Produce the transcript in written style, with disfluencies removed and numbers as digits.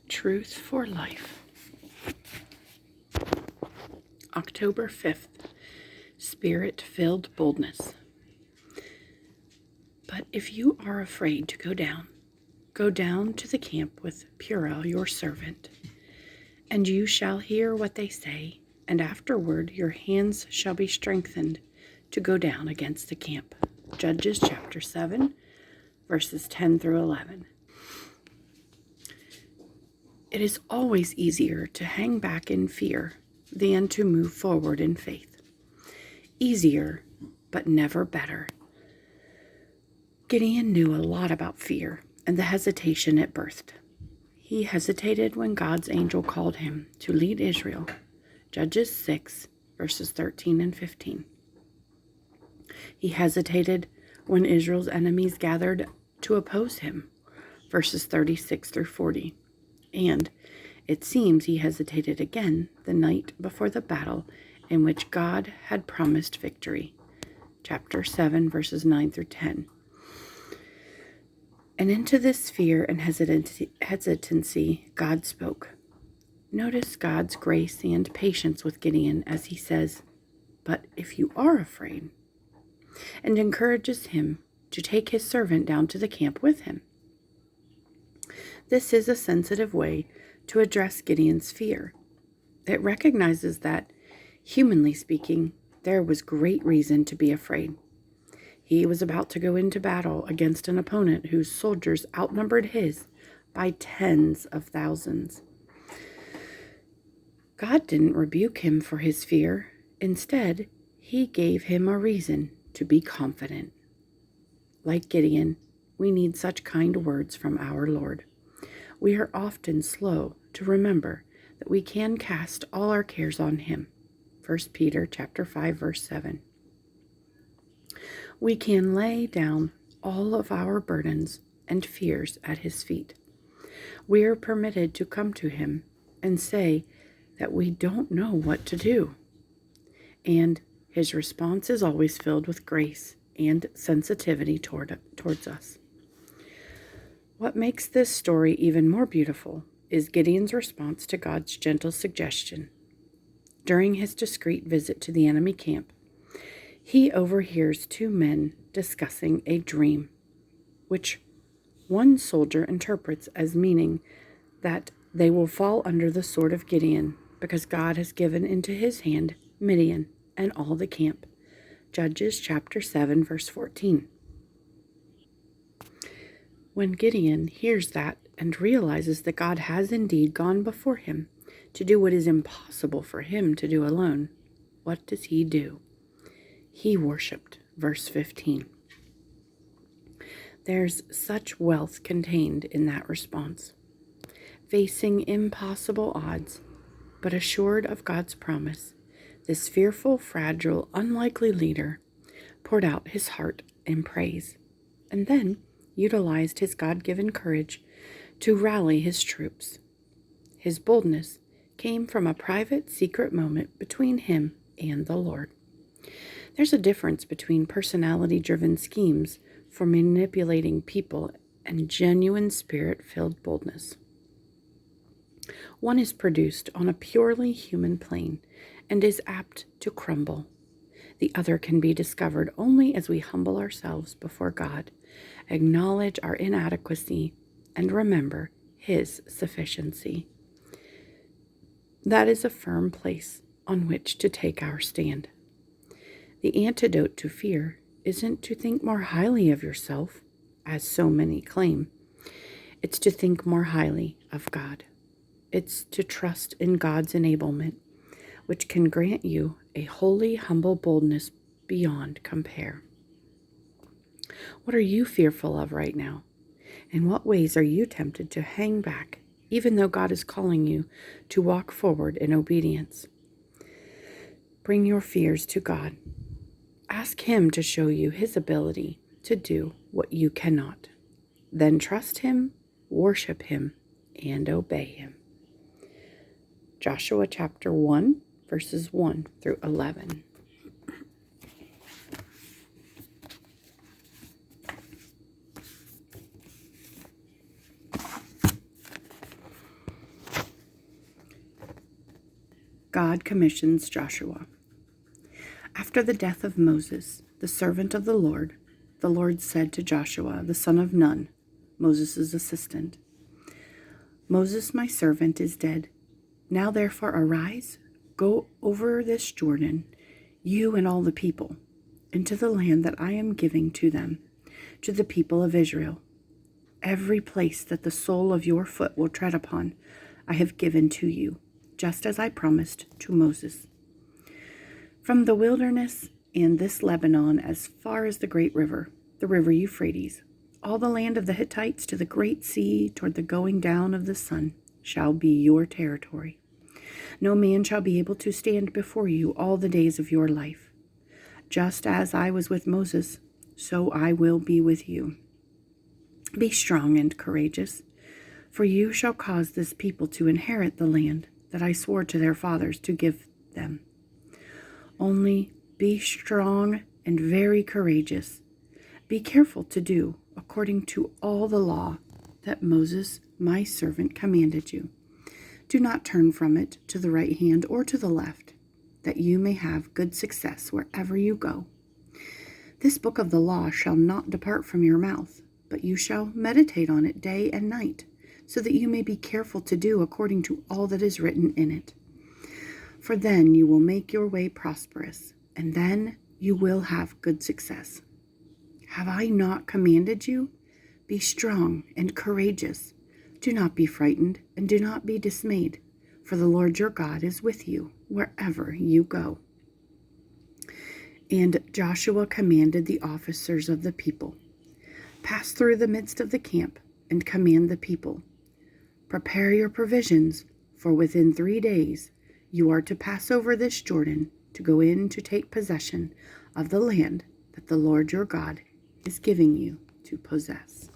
Truth for Life. October 5th. Spirit-filled boldness. But if you are afraid to go down to the camp with Purell your servant, and you shall hear what they say, and afterward your hands shall be strengthened to go down against the camp. Judges chapter 7, verses 10 through 11. It is always easier to hang back in fear than to move forward in faith. Easier, but never better. Gideon knew a lot about fear and the hesitation it birthed. He hesitated when God's angel called him to lead Israel. Judges 6, verses 13 and 15. He hesitated when Israel's enemies gathered to oppose him. Verses 36 through 40. And it seems he hesitated again the night before the battle in which God had promised victory. Chapter 7, verses 9 through 10. And into this fear and hesitancy, God spoke. Notice God's grace and patience with Gideon as he says, "But if you are afraid," and encourages him to take his servant down to the camp with him. This is a sensitive way to address Gideon's fear. It recognizes that, humanly speaking, there was great reason to be afraid. He was about to go into battle against an opponent whose soldiers outnumbered his by tens of thousands. God didn't rebuke him for his fear. Instead, he gave him a reason to be confident. Like Gideon, we need such kind words from our Lord. We are often slow to remember that we can cast all our cares on him. 1 Peter chapter 5, verse 7. We can lay down all of our burdens and fears at his feet. We are permitted to come to him and say that we don't know what to do. And his response is always filled with grace and sensitivity towards us. What makes this story even more beautiful is Gideon's response to God's gentle suggestion. During his discreet visit to the enemy camp, he overhears two men discussing a dream, which one soldier interprets as meaning that they will fall under the sword of Gideon because God has given into his hand Midian and all the camp. Judges chapter 7, verse 14. When Gideon hears that and realizes that God has indeed gone before him to do what is impossible for him to do alone, what does he do? He worshiped. Verse 15. There's such wealth contained in that response. Facing impossible odds, but assured of God's promise, this fearful, fragile, unlikely leader poured out his heart in praise, and then utilized his God-given courage to rally his troops. His boldness came from a private, secret moment between him and the Lord. There's a difference between personality-driven schemes for manipulating people and genuine spirit-filled boldness. One is produced on a purely human plane and is apt to crumble. The other can be discovered only as we humble ourselves before God, acknowledge our inadequacy, and remember his sufficiency. That is a firm place on which to take our stand. The antidote to fear isn't to think more highly of yourself, as so many claim. It's to think more highly of God. It's to trust in God's enablement, which can grant you a holy, humble boldness beyond compare. What are you fearful of right now? In what ways are you tempted to hang back, even though God is calling you to walk forward in obedience? Bring your fears to God. Ask him to show you his ability to do what you cannot. Then trust him, worship him, and obey him. Joshua chapter 1, verses 1 through 11. God commissions Joshua. After the death of Moses, the servant of the Lord said to Joshua, the son of Nun, Moses' assistant, Moses, my servant, is dead. Now therefore arise, go over this Jordan, you and all the people, into the land that I am giving to them, to the people of Israel. Every place that the sole of your foot will tread upon, I have given to you, just as I promised to Moses. From the wilderness and this Lebanon as far as the great river, the river Euphrates, all the land of the Hittites to the great sea toward the going down of the sun shall be your territory. No man shall be able to stand before you all the days of your life. Just as I was with Moses, so I will be with you. Be strong and courageous, for you shall cause this people to inherit the land that I swore to their fathers to give them. Only be strong and very courageous. Be careful to do according to all the law that Moses, my servant, commanded you. Do not turn from it to the right hand or to the left, that you may have good success wherever you go. This book of the law shall not depart from your mouth, but you shall meditate on it day and night, so that you may be careful to do according to all that is written in it. For then you will make your way prosperous, and then you will have good success. Have I not commanded you? Be strong and courageous. Do not be frightened, and do not be dismayed, for the Lord your God is with you wherever you go. And Joshua commanded the officers of the people, pass through the midst of the camp and command the people, prepare your provisions, for within 3 days you are to pass over this Jordan to go in to take possession of the land that the Lord your God is giving you to possess.